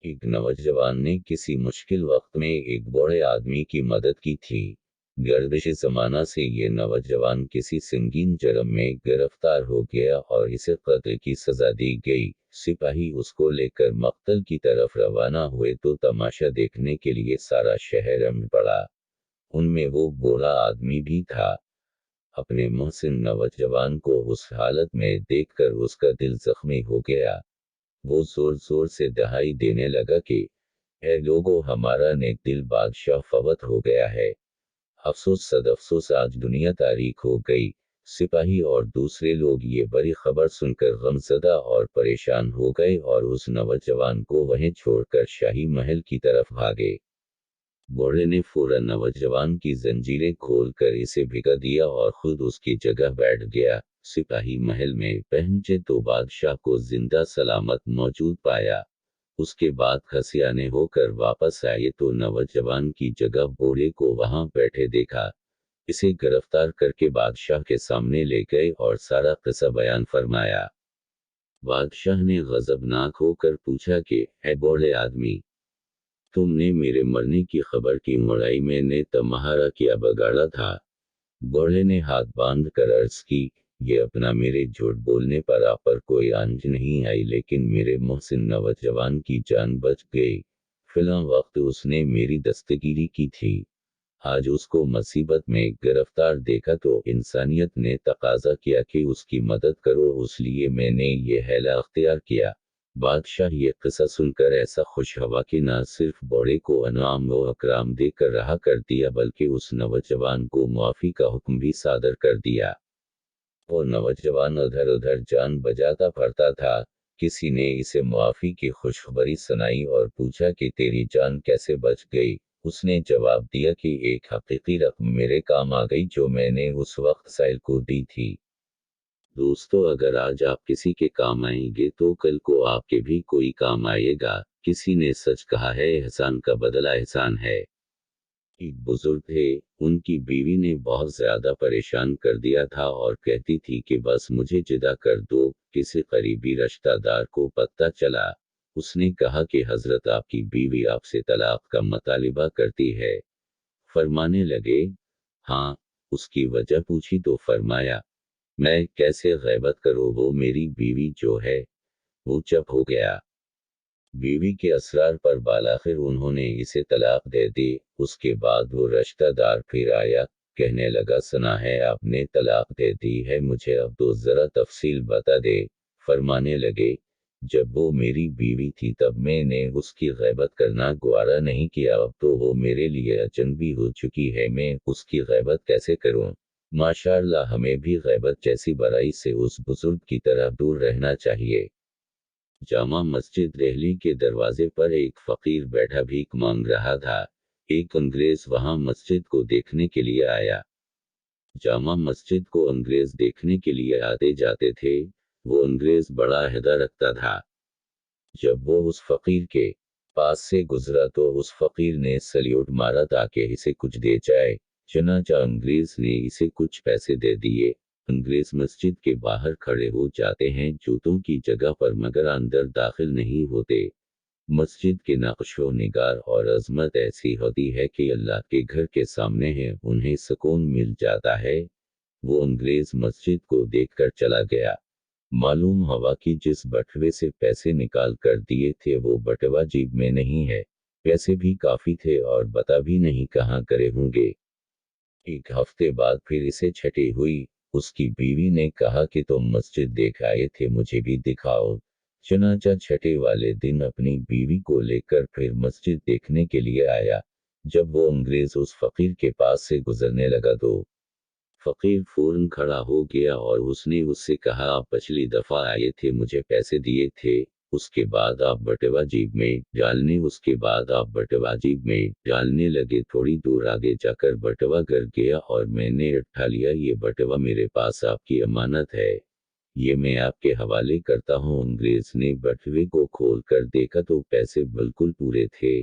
एक नौजवान ने किसी मुश्किल वक्त में एक बूढ़े आदमी की मदद की थी। गर्दिश ज़माना से ये नौजवान किसी संगीन जुर्म में गिरफ्तार हो गया और इसे कत्ल की सज़ा दी गई। सिपाही उसको लेकर मक्तल की तरफ रवाना हुए तो तमाशा देखने के लिए सारा शहर उमड़ पड़ा। उनमें वो बूढ़ा आदमी भी था। अपने मोहसिन नौजवान को उस हालत में देखकर उसका दिल जख्मी हो गया। वो जोर जोर से दहाई देने लगा कि ए लोगों, हमारा नेक दिल बादशाह फवत हो गया है। अफसोस सद अफसोस, आज दुनिया तारीख हो गई। सिपाही और दूसरे लोग ये बड़ी खबर सुनकर गमज़दा और परेशान हो गए और उस नौजवान को वहीं छोड़कर शाही महल की तरफ भागे। बूढ़े ने फौरन नौजवान की जंजीरें खोलकर इसे भिगा दिया और खुद उसकी जगह बैठ गया। सिपाही महल में पहुंचे तो बादशाह को जिंदा सलामत मौजूद पाया। उसके बाद खसियाने होकर वापस आए तो नौजवान की जगह बूढ़े को वहां बैठे देखा। इसे गिरफ्तार करके बादशाह के सामने ले गए और सारा किस्सा बयान फरमाया। बादशाह ने गजबनाक होकर पूछा कि है बूढ़े आदमी, तुमने मेरे मरने की खबर की मुड़ाई मैंने तुम्हारा क्या बगाड़ा था? बूढ़े ने हाथ बांध कर अर्ज की, ये अपना मेरे झूठ बोलने पर आप पर कोई आंच नहीं आई, लेकिन मेरे मोहसिन नौजवान की जान बच गई। फिलहाल वक्त उसने मेरी दस्तगीरी की थी। आज उसको मुसीबत में गिरफ्तार देखा तो इंसानियत ने तकाजा किया कि उसकी मदद करो, इसलिए मैंने ये हैला अख्तियार किया। बादशाह ये किस्सा सुनकर ऐसा खुश हुआ कि न सिर्फ बूढ़े को अनाम व अकराम देकर रहा कर दिया, बल्कि उस नौजवान को मुआफ़ी का हुक्म भी सादर कर दिया। वो नौजवान उधर उधर जान बजाता फिरता था। किसी ने इसे मुआफ़ी की खुशखबरी सुनाई और पूछा कि तेरी जान कैसे बच गई? उसने जवाब दिया कि एक हकीकी रकम मेरे काम आ गई जो मैंने उस वक्त साहिल को दी थी। दोस्तों, अगर आज आप किसी के काम आएंगे तो कल को आपके भी कोई काम आएगा। किसी ने सच कहा है, एहसान का बदला एहसान है। एक बुजुर्ग थे, उनकी बीवी ने बहुत ज्यादा परेशान कर दिया था और कहती थी कि बस मुझे जिदा कर दो। किसी करीबी रिश्तेदार को पता चला। उसने कहा कि हजरत, आपकी बीवी आपसे तलाक का मुतालिबा करती है। फरमाने लगे, हाँ। उसकी वजह पूछी तो फरमाया, मैं कैसे गैबत करूँ, वो मेरी बीवी जो है। वो चुप हो गया। बीवी के असरार पर बालाखिर उन्होंने इसे तलाक दे दी। उसके बाद वो रिश्तेदार फिर आया, कहने लगा, सुना है आपने तलाक दे दी है, मुझे अब तो ज़रा तफसील बता दे। फरमाने लगे, जब वो मेरी बीवी थी तब मैंने उसकी गैबत करना गवारा नहीं किया, अब तो वो मेरे लिए अजनबी हो चुकी है, मैं उसकी गैबत कैसे करूं? माशाअल्लाह, हमें भी गैबत जैसी बुराई से उस बुजुर्ग की तरह दूर रहना चाहिए। जामा मस्जिद दिल्ली के दरवाजे पर एक फकीर बैठा भीख मांग रहा था। एक अंग्रेज वहां मस्जिद को देखने के लिए आया। जामा मस्जिद को अंग्रेज देखने के लिए आते जाते थे। वो अंग्रेज बड़ा अहदा रखता था। जब वो उस फकीर के पास से गुजरा तो उस फकीर ने सल्यूट मारा ताकि इसे कुछ दे जाए। चनाचा अंग्रेज ने इसे कुछ पैसे दे दिए। अंग्रेज मस्जिद के बाहर खड़े हो जाते हैं जूतों की जगह पर, मगर अंदर दाखिल नहीं होते। मस्जिद के नक्शो निगार और अजमत ऐसी होती है कि अल्लाह के घर के सामने है, उन्हें सुकून मिल जाता है। वो अंग्रेज मस्जिद को देखकर चला गया। मालूम हुआ कि जिस बटुए से पैसे निकाल कर दिए थे वो बटुआ जेब में नहीं है। पैसे भी काफी थे और बता भी नहीं कहाँ करे होंगे। एक हफ्ते बाद फिर इसे छठी हुई। उसकी बीवी ने कहा कि तुम मस्जिद देख आए थे, मुझे भी दिखाओ। चुनाचा छठे वाले दिन अपनी बीवी को लेकर फिर मस्जिद देखने के लिए आया। जब वो अंग्रेज उस फकीर के पास से गुजरने लगा तो फकीर फौरन खड़ा हो गया और उसने उससे कहा, आप पिछली दफा आए थे, मुझे पैसे दिए थे। उसके बाद आप बटुआ जेब में डालने उसके बाद आप बटुआ जेब में डालने लगे। थोड़ी दूर आगे जाकर बटुआ गिर गया और मैंने उठा लिया। ये बटुआ मेरे पास आपकी अमानत है, ये मैं आपके हवाले करता हूँ। अंग्रेज ने बटुए को खोल कर देखा तो पैसे बिल्कुल पूरे थे।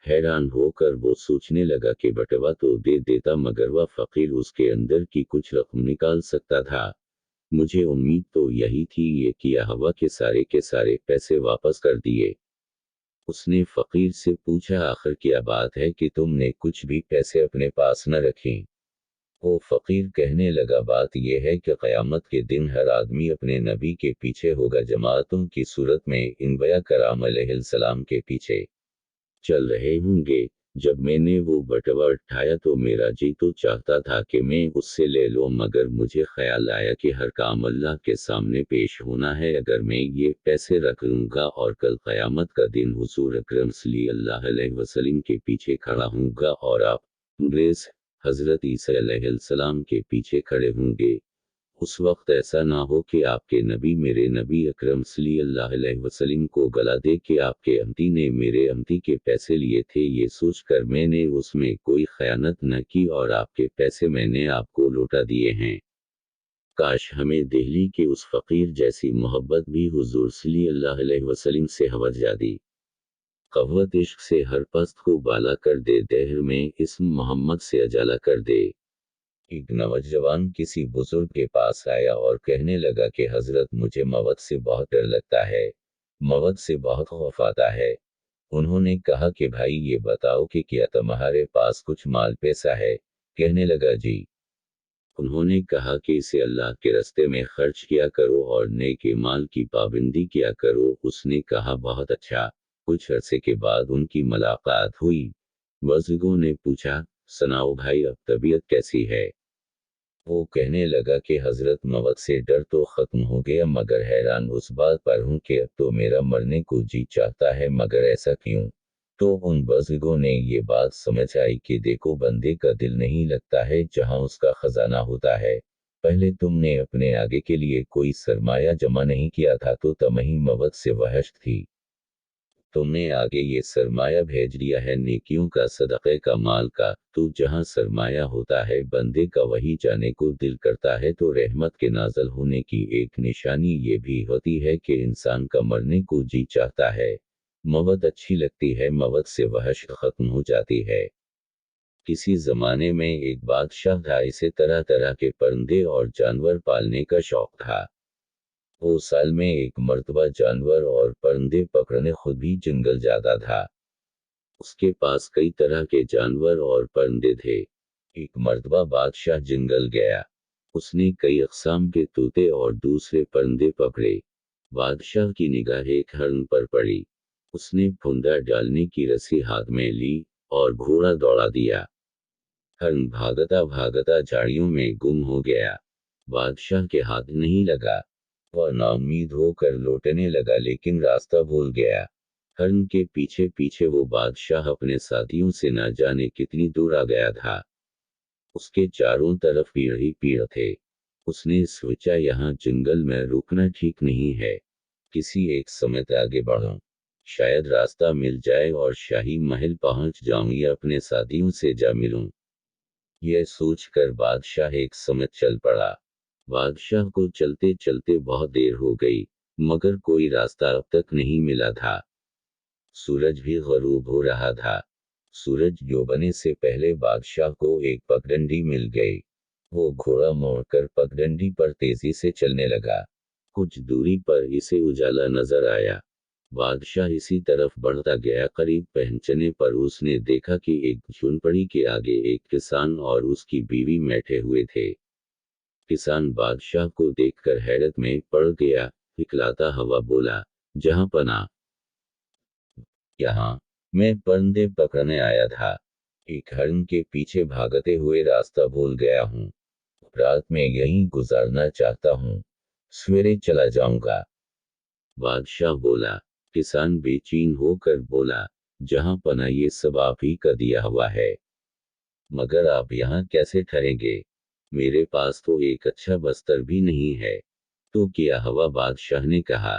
हैरान होकर वो सोचने लगा कि बटुआ तो दे देता, मगर वह फकीर उसके अंदर की कुछ रकम निकाल सकता था। मुझे उम्मीद तो यही थी, ये किया हवा के सारे पैसे वापस कर दिए। اس نے فقیر سے پوچھا آخر کیا بات ہے کہ تم نے کچھ بھی پیسے اپنے پاس نہ رکھیں؟ وہ فقیر کہنے لگا بات یہ ہے کہ قیامت کے دن ہر آدمی اپنے نبی کے پیچھے ہوگا، جماعتوں کی صورت میں انبیاء کرام علیہ السلام کے پیچھے چل رہے ہوں گے۔ جب میں نے وہ بٹوا اٹھایا تو میرا جی تو چاہتا تھا کہ میں اس سے لے لوں، مگر مجھے خیال آیا کہ ہر کام اللہ کے سامنے پیش ہونا ہے، اگر میں یہ پیسے رکھ لوں گا اور کل قیامت کا دن حضور اکرم صلی اللہ علیہ وسلم کے پیچھے کھڑا ہوں گا اور آپ انگریز حضرت عیسیٰ علیہ السلام کے پیچھے کھڑے ہوں گے، اس وقت ایسا نہ ہو کہ آپ کے نبی میرے نبی اکرم صلی اللہ علیہ وسلم کو گلا دے کہ آپ کے امتی نے میرے امتی کے پیسے لیے تھے، یہ سوچ کر میں نے اس میں کوئی خیانت نہ کی اور آپ کے پیسے میں نے آپ کو لوٹا دیے ہیں۔ کاش ہمیں دہلی کے اس فقیر جیسی محبت بھی حضور صلی اللہ علیہ وسلم سے ہو جاتی۔ قوت عشق سے ہر پست کو بالا کر دے، دہر میں اسم محمد سے اجالا کر دے۔ ایک نوجوان کسی بزرگ کے پاس آیا اور کہنے لگا کہ حضرت مجھے موت سے بہت ڈر لگتا ہے، موت سے بہت خوف آتا ہے۔ انہوں نے کہا کہ بھائی یہ بتاؤ کہ کیا تمہارے پاس کچھ مال پیسہ ہے؟ کہنے لگا جی۔ انہوں نے کہا کہ اسے اللہ کے راستے میں خرچ کیا کرو اور نیک مال کی پابندی کیا کرو۔ اس نے کہا بہت اچھا۔ کچھ عرصے کے بعد ان کی ملاقات ہوئی۔ بزرگوں نے پوچھا سناؤ بھائی اب طبیعت کیسی ہے؟ وہ کہنے لگا کہ حضرت موت سے ڈر تو ختم ہو گیا، مگر حیران اس بات پر ہوں کہ اب تو میرا مرنے کو جی چاہتا ہے، مگر ایسا کیوں؟ تو ان بزرگوں نے یہ بات سمجھ آئی کہ دیکھو بندے کا دل نہیں لگتا ہے جہاں اس کا خزانہ ہوتا ہے۔ پہلے تم نے اپنے آگے کے لیے کوئی سرمایہ جمع نہیں کیا تھا تو تم ہی موت سے وحشت تھی، تم نے آگے یہ سرمایہ بھیج دیا ہے نیکیوں کا، صدقے کا، مال کا، تو جہاں سرمایہ ہوتا ہے بندے کا وہی جانے کو دل کرتا ہے۔ تو رحمت کے نازل ہونے کی ایک نشانی یہ بھی ہوتی ہے کہ انسان کا مرنے کو جی چاہتا ہے، موت اچھی لگتی ہے، موت سے وحشت ختم ہو جاتی ہے۔ کسی زمانے میں ایک بادشاہ تھا، اسے طرح طرح کے پرندے اور جانور پالنے کا شوق تھا۔ وہ سال میں ایک مرتبہ جانور اور پرندے پکڑنے خود بھی جنگل جاتا تھا۔ اس کے پاس کئی طرح کے جانور اور پرندے تھے۔ ایک مرتبہ بادشاہ جنگل گیا، اس نے کئی اقسام کے طوطے اور دوسرے پرندے پکڑے۔ بادشاہ کی نگاہ ایک ہرن پر پڑی، اس نے پھندا ڈالنے کی رسی ہاتھ میں لی اور گھوڑا دوڑا دیا۔ ہرن بھاگتا بھاگتا جھاڑیوں میں گم ہو گیا، بادشاہ کے ہاتھ نہیں لگا۔ وہ ناامید ہو کر لوٹنے لگا لیکن راستہ بھول گیا۔ ہرن کے پیچھے پیچھے وہ بادشاہ اپنے ساتھیوں سے نہ جانے کتنی دور آ گیا تھا۔ اس کے چاروں طرف پیڑ ہی پیڑ تھے۔ اس نے سوچا یہاں جنگل میں رکنا ٹھیک نہیں ہے، کسی ایک سمت آگے بڑھوں، شاید راستہ مل جائے اور شاہی محل پہنچ جاؤں یا اپنے ساتھیوں سے جا ملوں۔ یہ سوچ کر بادشاہ ایک سمت چل پڑا۔ بادشاہ کو چلتے چلتے بہت دیر ہو گئی، مگر کوئی راستہ اب تک نہیں ملا تھا۔ سورج بھی غروب ہو رہا تھا۔ سورج ڈوبنے سے پہلے بادشاہ کو ایک پگڈنڈی مل گئی۔ وہ گھوڑا موڑ کر پگڈنڈی پر تیزی سے چلنے لگا۔ کچھ دوری پر اسے اجالا نظر آیا۔ بادشاہ اسی طرف بڑھتا گیا، قریب پہنچنے پر اس نے دیکھا کہ ایک جھونپڑی کے آگے ایک کسان اور اس کی بیوی بیٹھے ہوئے تھے۔ کسان بادشاہ کو دیکھ کر حیرت میں پڑ گیا، اکلاتا ہوا بولا جہاں پناہ، یہاں میں پرندے پکڑنے آیا تھا، ایک ہرن کے پیچھے بھاگتے ہوئے راستہ بھول گیا ہوں، رات میں یہیں گزارنا چاہتا ہوں، سویرے چلا جاؤں گا۔ بادشاہ بولا۔ کسان بے چین ہو کر بولا جہاں پناہ یہ سب آپ ہی کا دیا ہوا ہے، مگر آپ یہاں کیسے ٹھہریں گے؟ میرے پاس تو ایک اچھا بستر بھی نہیں ہے۔ تو کیا ہوا؟ بادشاہ نے کہا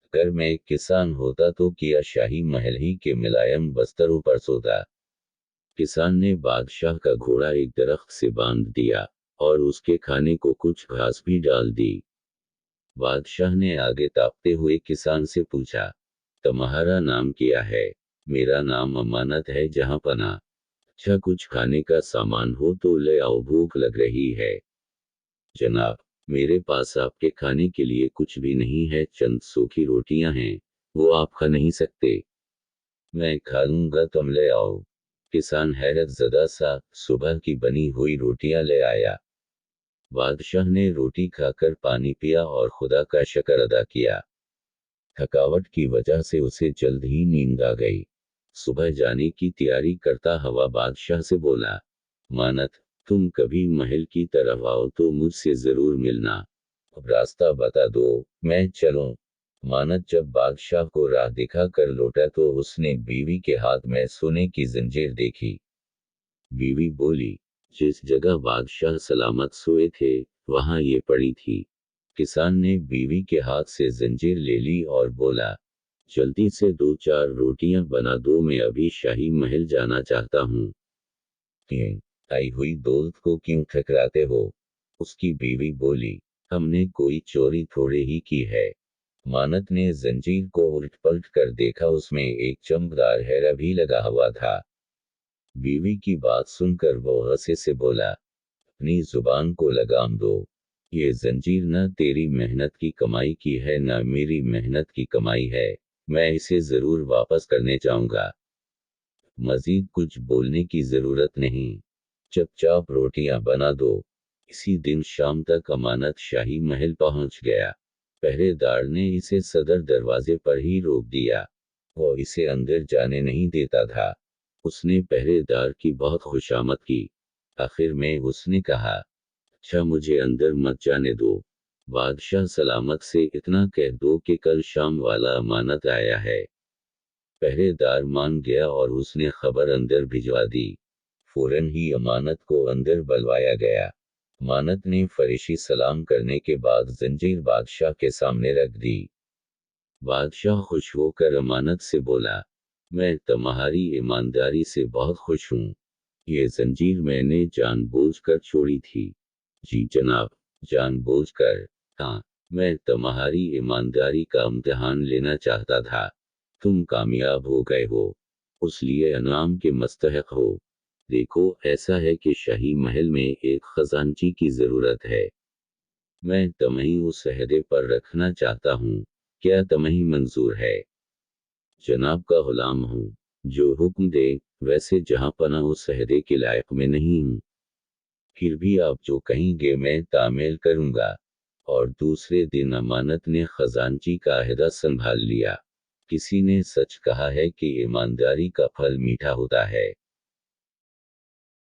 اگر میں ایک کسان ہوتا تو کیا شاہی محل ہی کے ملائم بستروں پر سوتا۔ کسان نے بادشاہ کا گھوڑا ایک درخت سے باندھ دیا اور اس کے کھانے کو کچھ گھاس بھی ڈال دی۔ بادشاہ نے آگے تاکتے ہوئے کسان سے پوچھا تمہارا نام کیا ہے؟ میرا نام امانت ہے جہاں پناہ، اچھا کچھ کھانے کا سامان ہو تو لے آؤ، بھوک لگ رہی ہے۔ جناب میرے پاس آپ کے کھانے کے لیے کچھ بھی نہیں ہے، چند سوکھی روٹیاں ہیں، وہ آپ کھا نہیں سکتے۔ मैं खा लूंगा, तुम ले आओ। किसान हैरत ज़दा सा सुबह की बनी हुई रोटियां ले आया। बादशाह ने रोटी खाकर पानी पिया और खुदा का शुक्र अदा किया। थकावट की वजह से उसे जल्द ही नींद आ गई। सुबह जाने की तैयारी करता हुआ बादशाह से बोला, मानत, तुम कभी महल की तरफ आओ तो मुझसे जरूर मिलना। अब रास्ता बता दो, मैं चलूं। मानत जब बादशाह को राह दिखाकर लौटा तो उसने बीवी के हाथ में सोने की जंजीर देखी। बीवी बोली, जिस जगह बादशाह सलामत सोए थे, वहां ये पड़ी थी। किसान ने बीवी के हाथ से जंजीर ले ली और बोला, जल्दी से 2-4 रोटियां बना दो, मैं अभी शाही महल जाना चाहता हूँ। आई हुई दौलत को क्यों ठकराते हो? उसकी बीवी बोली, हमने कोई चोरी थोड़े ही की है। मानत ने जंजीर को उलट पलट कर देखा, उसमें एक चमकदार हेरा भी लगा हुआ था। बीवी की बात सुनकर वो हंसे से बोला, अपनी जुबान को लगाम दो। ये जंजीर न तेरी मेहनत की कमाई की है, न मेरी मेहनत की कमाई है। मैं इसे जरूर वापस करने चाहूंगा। मजीद कुछ बोलने की जरूरत नहीं, चुपचाप रोटियां बना दो। इसी दिन शाम तक अमानत शाही महल पहुंच गया। पहरेदार ने इसे सदर दरवाजे पर ही रोक दिया। वो इसे अंदर जाने नहीं देता था। उसने पहरेदार की बहुत खुशामद की। आखिर में उसने कहा, अच्छा मुझे अंदर मत जाने दो। बादशाह सलामत से इतना कह दो कि कल शाम वाला अमानत आया है। पहरेदार मान गया और उसने खबर अंदर भिजवा दी। फौरन ही अमानत को अंदर बुलवाया गया। अमानत ने फरिशी सलाम करने के बाद जंजीर बादशाह के सामने रख दी। बादशाह खुश होकर अमानत से बोला, मैं तुम्हारी ईमानदारी से बहुत खुश हूँ। ये जंजीर मैंने जानबूझकर छोड़ी थी। जी जनाब, जानबूझकर? हाँ, मैं तुम्हारी ईमानदारी का इम्तिहान लेना चाहता था। तुम कामयाब हो गए हो, उसलिए इनाम के मुस्तहिक हो। देखो, ऐसा है कि शाही महल में एक खजांची की जरूरत है। मैं तुम्हें उस अहदे पर रखना चाहता हूँ। क्या तुम्हें मंजूर है? जनाब का गुलाम हूँ, जो हुक्म दे। वैसे जहाँ पना उस अहदे के लायक में नहीं हूँ, फिर भी आप जो कहेंगे मैं तामील करूँगा। और दूसरे दिन अमानत ने खजांची का अहदा संभाल लिया। किसी ने सच कहा है कि ईमानदारी का फल मीठा होता है।